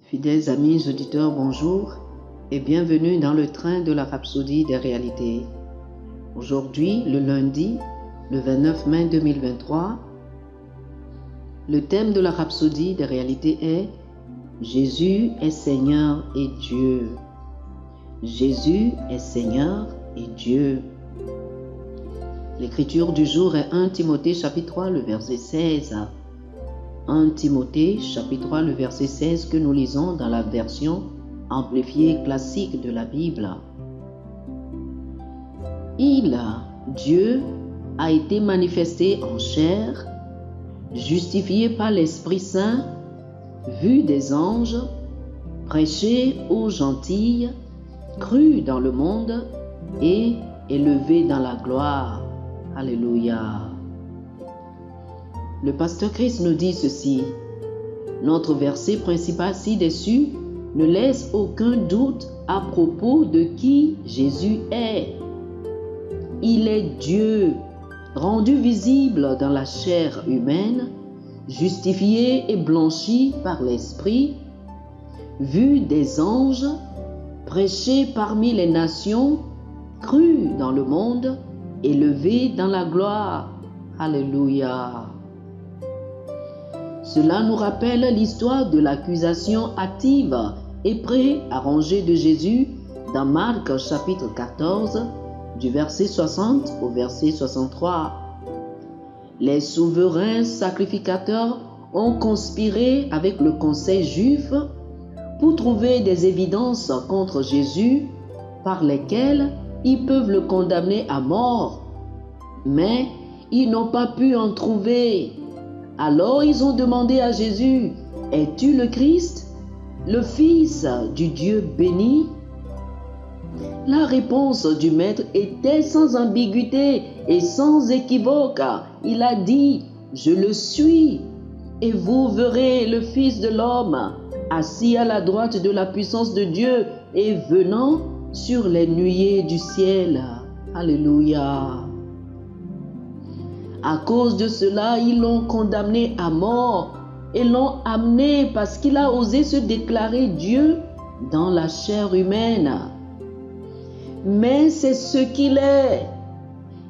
Fidèles amis auditeurs, bonjour et bienvenue dans le train de la Rhapsodie des réalités. Aujourd'hui, le lundi, le 29 mai 2023, le thème de la Rhapsodie des réalités est « Jésus est Seigneur et Dieu ». Jésus est Seigneur et Dieu. L'écriture du jour est 1 Timothée chapitre 3, le verset 16. 1 Timothée chapitre 3, le verset 16 que nous lisons dans la version amplifiée classique de la Bible. Dieu, a été manifesté en chair, justifié par l'Esprit Saint, vu des anges, prêché aux gentils, cru dans le monde et élevé dans la gloire. Alléluia. Le pasteur Christ nous dit ceci. Notre verset principal ci-dessus ne laisse aucun doute à propos de qui Jésus est. Il est Dieu, rendu visible dans la chair humaine, justifié et blanchi par l'Esprit, vu des anges, prêché parmi les nations, cru dans le monde, élevé dans la gloire. Alléluia. Cela nous rappelle l'histoire de l'accusation hâtive et préarrangée de Jésus dans Marc chapitre 14, du verset 60 au verset 63. Les souverains sacrificateurs ont conspiré avec le conseil juif pour trouver des évidences contre Jésus par lesquelles ils peuvent le condamner à mort. Mais ils n'ont pas pu en trouver. Alors ils ont demandé à Jésus, « Es-tu le Christ, le Fils du Dieu béni ?» La réponse du Maître était sans ambiguïté et sans équivoque. Il a dit, « Je le suis, et vous verrez le Fils de l'homme assis à la droite de la puissance de Dieu et venant sur les nuées du ciel. » Alléluia. À cause de cela, ils l'ont condamné à mort et l'ont amené parce qu'il a osé se déclarer Dieu dans la chair humaine. Mais c'est ce qu'il est.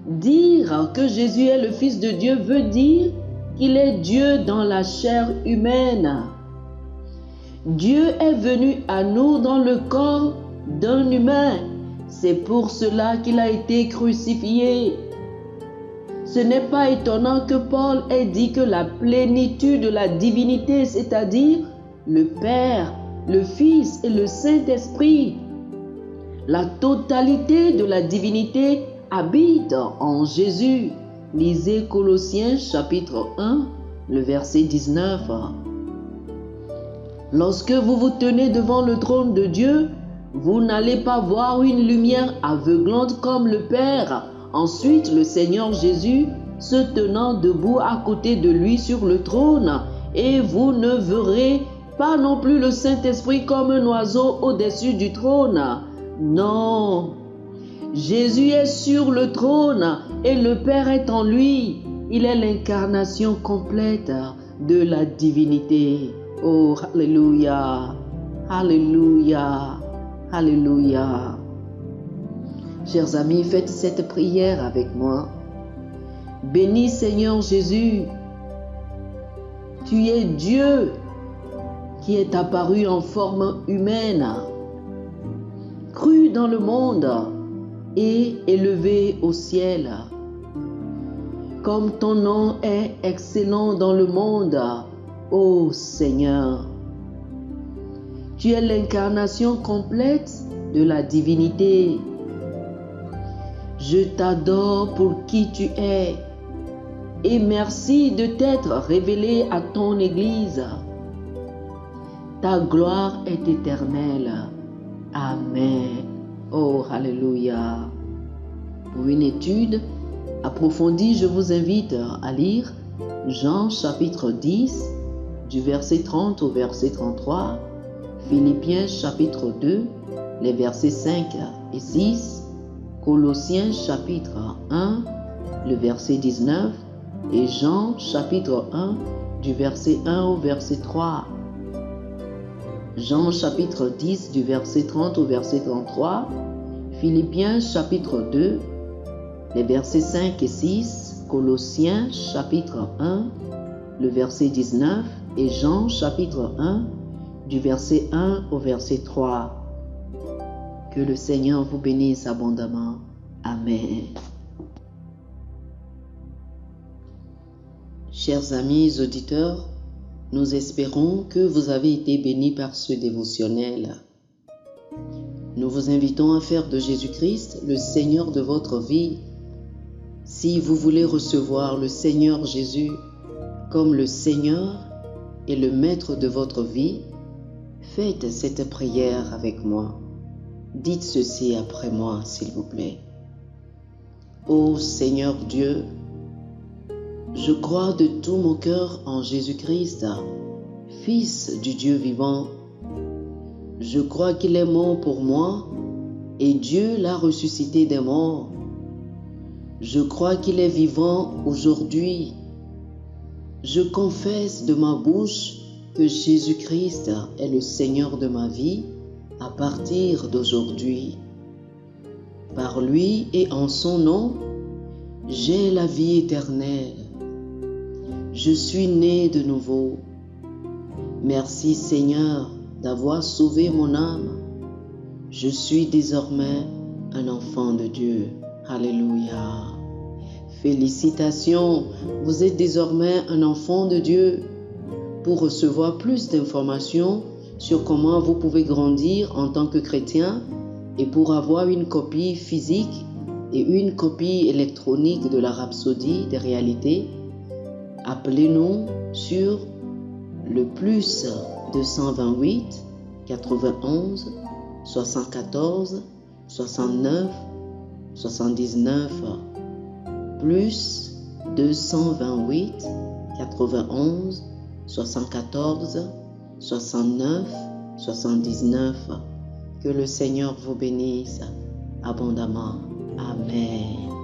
Dire que Jésus est le Fils de Dieu veut dire qu'il est Dieu dans la chair humaine. Dieu est venu à nous dans le corps d'un humain. C'est pour cela qu'il a été crucifié. Ce n'est pas étonnant que Paul ait dit que la plénitude de la divinité, c'est-à-dire le Père, le Fils et le Saint-Esprit, la totalité de la divinité habite en Jésus. Lisez Colossiens chapitre 1, le verset 19. Lorsque vous vous tenez devant le trône de Dieu, vous n'allez pas voir une lumière aveuglante comme le Père. Ensuite, le Seigneur Jésus se tenant debout à côté de lui sur le trône, et vous ne verrez pas non plus le Saint-Esprit comme un oiseau au-dessus du trône. Non, Jésus est sur le trône et le Père est en lui. Il est l'incarnation complète de la divinité. Oh, alléluia, alléluia, alléluia. Chers amis, faites cette prière avec moi. Béni Seigneur Jésus, tu es Dieu qui est apparu en forme humaine, cru dans le monde et élevé au ciel. Comme ton nom est excellent dans le monde, ô Seigneur, tu es l'incarnation complète de la divinité. Je t'adore pour qui tu es et merci de t'être révélé à ton Église. Ta gloire est éternelle. Amen. Oh, alléluia. Pour une étude approfondie, je vous invite à lire Jean chapitre 10, du verset 30 au verset 33, Philippiens chapitre 2, les versets 5 et 6, Colossiens chapitre 1, le verset 19 et Jean chapitre 1 du verset 1 au verset 3. Jean chapitre 10 du verset 30 au verset 33, Philippiens chapitre 2, les versets 5 et 6, Colossiens chapitre 1, le verset 19 et Jean chapitre 1 du verset 1 au verset 3. Que le Seigneur vous bénisse abondamment. Amen. Chers amis auditeurs, nous espérons que vous avez été bénis par ce dévotionnel. Nous vous invitons à faire de Jésus-Christ le Seigneur de votre vie. Si vous voulez recevoir le Seigneur Jésus comme le Seigneur et le Maître de votre vie, faites cette prière avec moi. Dites ceci après moi, s'il vous plaît. Ô Seigneur Dieu, je crois de tout mon cœur en Jésus-Christ, Fils du Dieu vivant. Je crois qu'il est mort pour moi et Dieu l'a ressuscité des morts. Je crois qu'il est vivant aujourd'hui. Je confesse de ma bouche que Jésus-Christ est le Seigneur de ma vie à partir d'aujourd'hui. Par lui et en son nom, j'ai la vie éternelle. Je suis né de nouveau. Merci Seigneur d'avoir sauvé mon âme. Je suis désormais un enfant de Dieu. Alléluia. Félicitations, vous êtes désormais un enfant de Dieu. Pour recevoir plus d'informations sur comment vous pouvez grandir en tant que chrétien et pour avoir une copie physique et une copie électronique de la Rhapsodie des réalités, appelez-nous sur le plus 228 91 74 69 79 plus 228 91 74 69 79. Que le Seigneur vous bénisse abondamment. Amen.